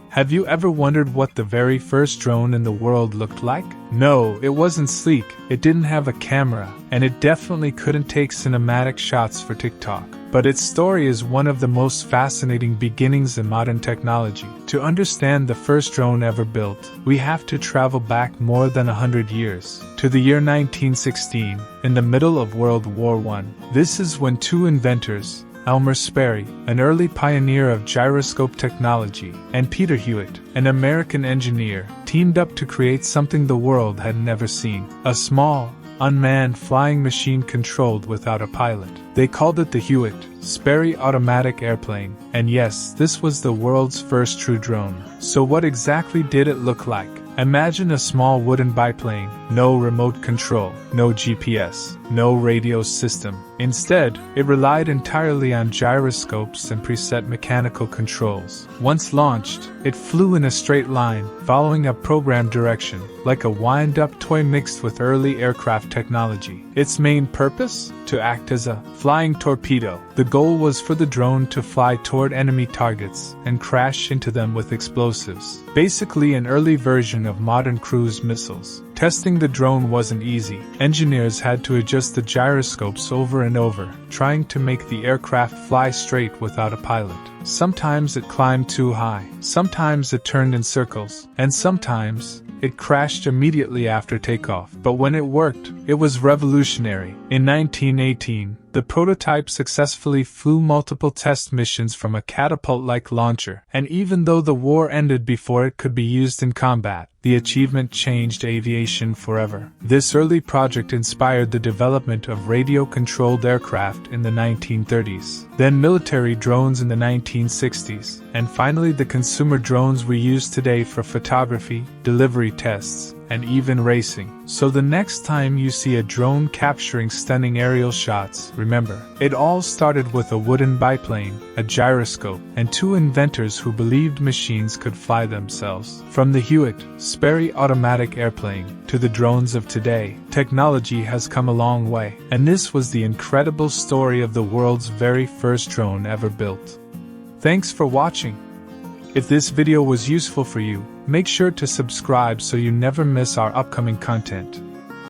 Have you ever wondered what the very first drone in the world looked like? No, it wasn't sleek, it didn't have a camera, and it definitely couldn't take cinematic shots for TikTok. But its story is one of the most fascinating beginnings in modern technology. To understand the first drone ever built, we have to travel back more than 100 years, to the year 1916, in the middle of World War I. This is when two inventors, Sperry, an early pioneer of gyroscope technology, and Peter Hewitt, an American engineer, teamed up to create something the world had never seen: a small, unmanned flying machine controlled without a pilot. They called it the Hewitt, Sperry Automatic Airplane, and yes, this was the world's first true drone. So what exactly did it look like? Imagine a small wooden biplane, no remote control, no GPS, no radio system. Instead, it relied entirely on gyroscopes and preset mechanical controls. Once launched, it flew in a straight line, following a programmed direction, like a wind-up toy mixed with early aircraft technology. Its main purpose? To act as a flying torpedo. The goal was for the drone to fly toward enemy targets and crash into them with explosives. Basically an early version of modern cruise missiles. Testing the drone wasn't easy. Engineers had to adjust the gyroscopes over and over, trying to make the aircraft fly straight without a pilot. Sometimes it climbed too high, sometimes it turned in circles, and sometimes it crashed immediately after takeoff. But when it worked, it was revolutionary. In 1918, the prototype successfully flew multiple test missions from a catapult-like launcher, and even though the war ended before it could be used in combat, the achievement changed aviation forever. This early project inspired the development of radio-controlled aircraft in the 1930s, then military drones in the 1960s, and finally the consumer drones we use today for photography, delivery tests, and even racing. So the next time you see a drone capturing stunning aerial shots, remember, it all started with a wooden biplane, a gyroscope, and two inventors who believed machines could fly themselves. From the Hewitt, Sperry Automatic Airplane, to the drones of today, technology has come a long way, and this was the incredible story of the world's very first drone ever built. Thanks for watching. If this video was useful for you, make sure to subscribe so you never miss our upcoming content.